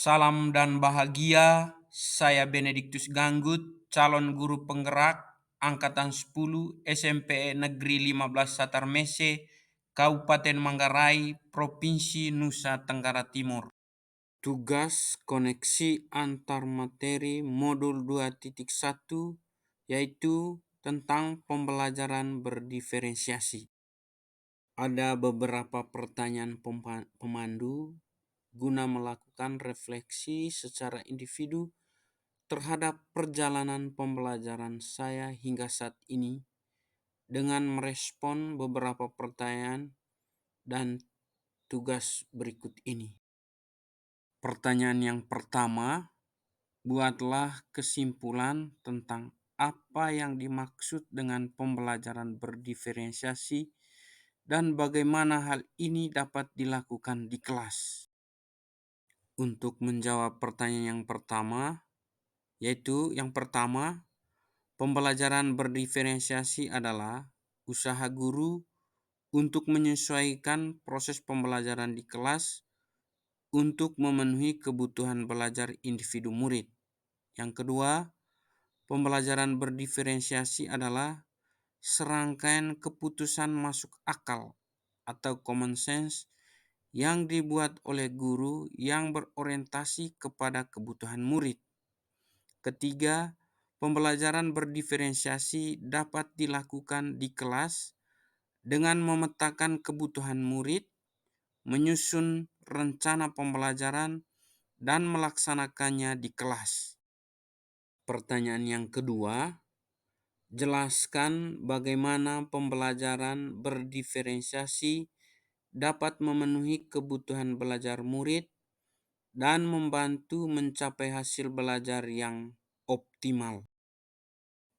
Salam dan bahagia, saya Benediktus Ganggut, calon guru penggerak Angkatan 10 SMP Negeri 15 Satarmese, Kabupaten Manggarai, Provinsi Nusa Tenggara Timur. Tugas koneksi antar materi modul 2.1 yaitu tentang pembelajaran berdiferensiasi. Ada beberapa pertanyaan pemandu guna melakukan refleksi secara individu terhadap perjalanan pembelajaran saya hingga saat ini dengan merespon beberapa pertanyaan dan tugas berikut ini. Pertanyaan yang pertama, buatlah kesimpulan tentang apa yang dimaksud dengan pembelajaran berdiferensiasi dan bagaimana hal ini dapat dilakukan di kelas. Untuk menjawab pertanyaan yang pertama, yaitu yang pertama, pembelajaran berdiferensiasi adalah usaha guru untuk menyesuaikan proses pembelajaran di kelas untuk memenuhi kebutuhan belajar individu murid. Yang kedua, pembelajaran berdiferensiasi adalah serangkaian keputusan masuk akal atau common sense yang dibuat oleh guru yang berorientasi kepada kebutuhan murid. Ketiga, pembelajaran berdiferensiasi dapat dilakukan di kelas dengan memetakan kebutuhan murid, menyusun rencana pembelajaran, dan melaksanakannya di kelas. Pertanyaan yang kedua, jelaskan bagaimana pembelajaran berdiferensiasi dapat memenuhi kebutuhan belajar murid dan membantu mencapai hasil belajar yang optimal.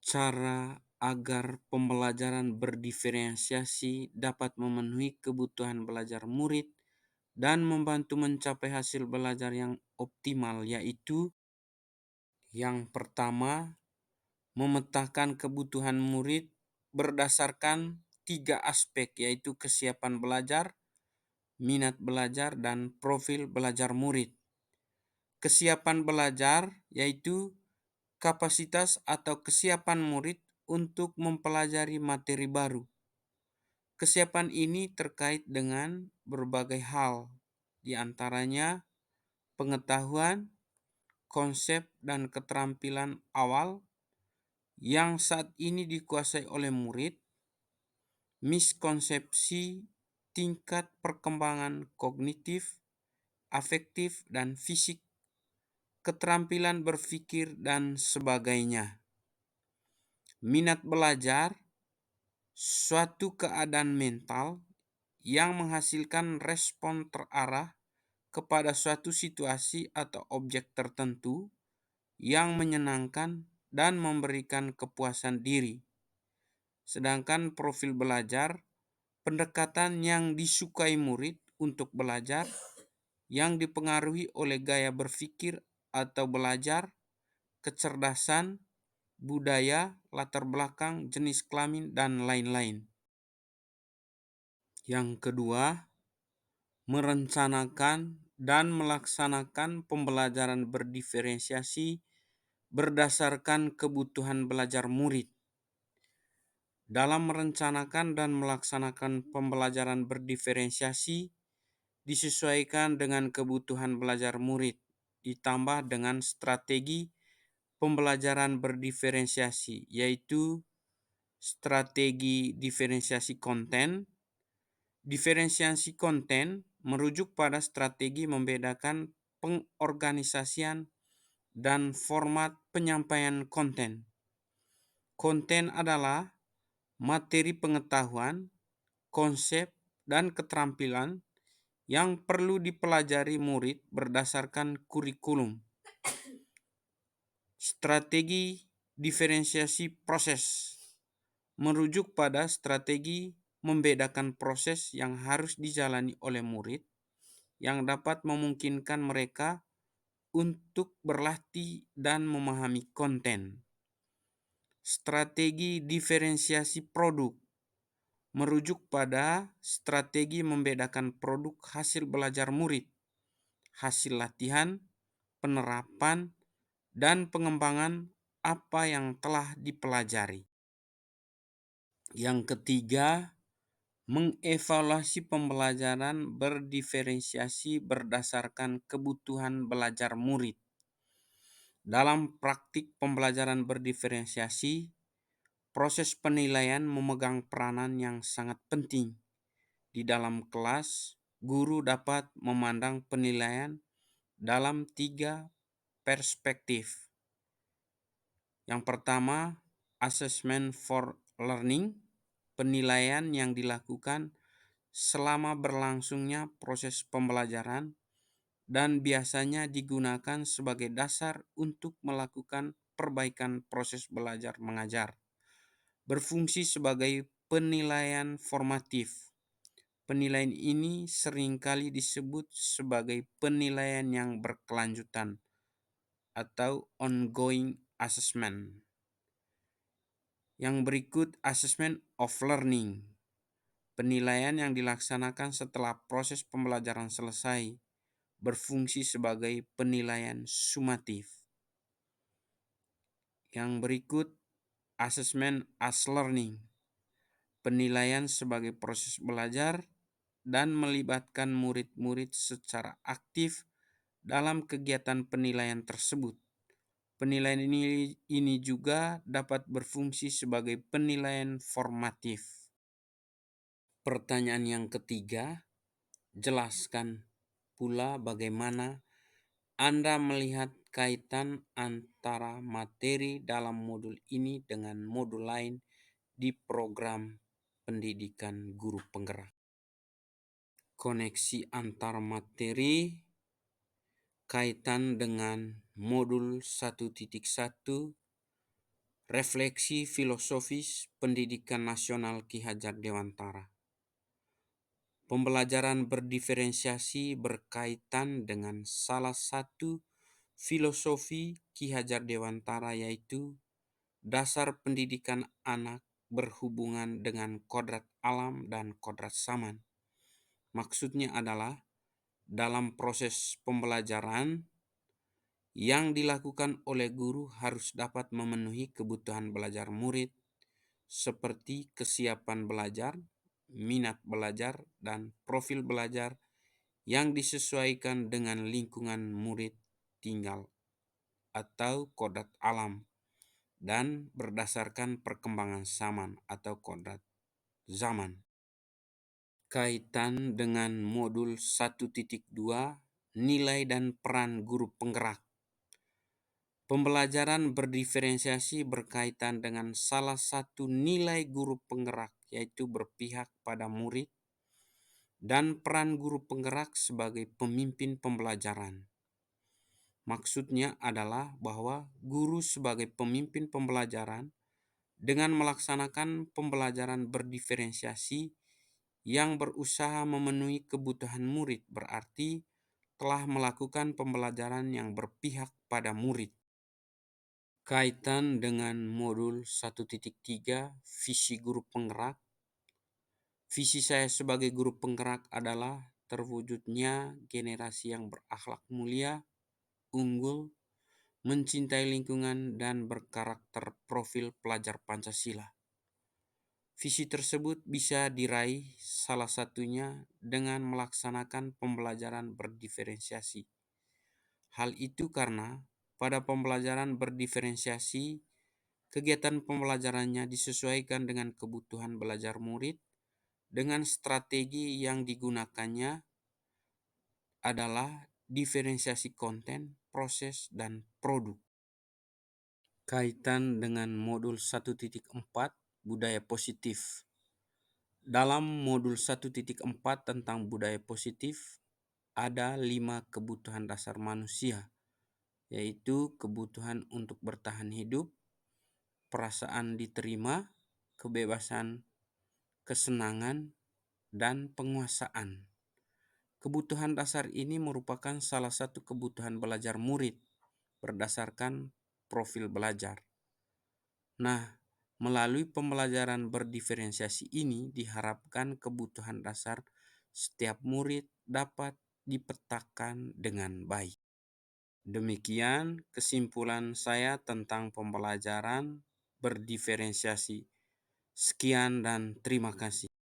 Cara agar pembelajaran berdiferensiasi dapat memenuhi kebutuhan belajar murid dan membantu mencapai hasil belajar yang optimal yaitu yang pertama, memetakan kebutuhan murid berdasarkan 3 aspek yaitu kesiapan belajar, minat belajar, dan profil belajar murid. Kesiapan belajar yaitu kapasitas atau kesiapan murid untuk mempelajari materi baru. Kesiapan ini terkait dengan berbagai hal, di antaranya pengetahuan, konsep, dan keterampilan awal yang saat ini dikuasai oleh murid, miskonsepsi tingkat perkembangan kognitif, afektif, dan fisik, keterampilan berpikir, dan sebagainya. Minat belajar, suatu keadaan mental yang menghasilkan respon terarah kepada suatu situasi atau objek tertentu yang menyenangkan dan memberikan kepuasan diri. Sedangkan profil belajar, pendekatan yang disukai murid untuk belajar yang dipengaruhi oleh gaya berpikir atau belajar, kecerdasan, budaya, latar belakang, jenis kelamin, dan lain-lain. Yang kedua, merencanakan dan melaksanakan pembelajaran berdiferensiasi berdasarkan kebutuhan belajar murid. Dalam merencanakan dan melaksanakan pembelajaran berdiferensiasi disesuaikan dengan kebutuhan belajar murid, ditambah dengan strategi pembelajaran berdiferensiasi, yaitu strategi diferensiasi konten. Diferensiasi konten merujuk pada strategi membedakan pengorganisasian dan format penyampaian konten. Konten adalah materi pengetahuan, konsep, dan keterampilan yang perlu dipelajari murid berdasarkan kurikulum. Strategi diferensiasi proses merujuk pada strategi membedakan proses yang harus dijalani oleh murid yang dapat memungkinkan mereka untuk berlatih dan memahami konten. Strategi diferensiasi produk merujuk pada strategi membedakan produk hasil belajar murid, hasil latihan, penerapan, dan pengembangan apa yang telah dipelajari. Yang ketiga, mengevaluasi pembelajaran berdiferensiasi berdasarkan kebutuhan belajar murid. Dalam praktik pembelajaran berdiferensiasi, proses penilaian memegang peranan yang sangat penting. Di dalam kelas, guru dapat memandang penilaian dalam 3 perspektif. Yang pertama, assessment for learning, penilaian yang dilakukan selama berlangsungnya proses pembelajaran dan biasanya digunakan sebagai dasar untuk melakukan perbaikan proses belajar mengajar. Berfungsi sebagai penilaian formatif. Penilaian ini seringkali disebut sebagai penilaian yang berkelanjutan atau ongoing assessment. Yang berikut assessment of learning. Penilaian yang dilaksanakan setelah proses pembelajaran selesai, berfungsi sebagai penilaian sumatif. Yang berikut assessment as learning. Penilaian sebagai proses belajar dan melibatkan murid-murid secara aktif dalam kegiatan penilaian tersebut. Penilaian ini juga dapat berfungsi sebagai penilaian formatif. Pertanyaan yang ketiga, jelaskan pula bagaimana Anda melihat kaitan antara materi dalam modul ini dengan modul lain di program pendidikan guru penggerak. Koneksi antar materi kaitan dengan modul 1.1 refleksi filosofis pendidikan nasional Ki Hajar Dewantara. Pembelajaran berdiferensiasi berkaitan dengan salah satu filosofi Ki Hajar Dewantara, yaitu dasar pendidikan anak berhubungan dengan kodrat alam dan kodrat zaman. Maksudnya adalah dalam proses pembelajaran yang dilakukan oleh guru harus dapat memenuhi kebutuhan belajar murid seperti kesiapan belajar, minat belajar, dan profil belajar yang disesuaikan dengan lingkungan murid tinggal atau kodrat alam dan berdasarkan perkembangan zaman atau kodrat zaman. Kaitan dengan modul 1.2 nilai dan peran guru penggerak. Pembelajaran berdiferensiasi berkaitan dengan salah satu nilai guru penggerak, yaitu berpihak pada murid dan peran guru penggerak sebagai pemimpin pembelajaran. Maksudnya adalah bahwa guru sebagai pemimpin pembelajaran dengan melaksanakan pembelajaran berdiferensiasi yang berusaha memenuhi kebutuhan murid berarti telah melakukan pembelajaran yang berpihak pada murid. Kaitan dengan modul 1.3 visi guru penggerak. Visi saya sebagai guru penggerak adalah terwujudnya generasi yang berakhlak mulia, unggul, mencintai lingkungan, dan berkarakter profil pelajar Pancasila. Visi tersebut bisa diraih salah satunya dengan melaksanakan pembelajaran berdiferensiasi. Hal itu karena pada pembelajaran berdiferensiasi, kegiatan pembelajarannya disesuaikan dengan kebutuhan belajar murid dengan strategi yang digunakannya adalah diferensiasi konten, proses, dan produk. Kaitan dengan modul 1.4 budaya positif. Dalam modul 1.4 tentang budaya positif, ada 5 kebutuhan dasar manusia, yaitu kebutuhan untuk bertahan hidup, perasaan diterima, kebebasan, kesenangan, dan penguasaan. Kebutuhan dasar ini merupakan salah satu kebutuhan belajar murid berdasarkan profil belajar. Nah, melalui pembelajaran berdiferensiasi ini diharapkan kebutuhan dasar setiap murid dapat dipetakan dengan baik. Demikian kesimpulan saya tentang pembelajaran berdiferensiasi. Sekian dan terima kasih.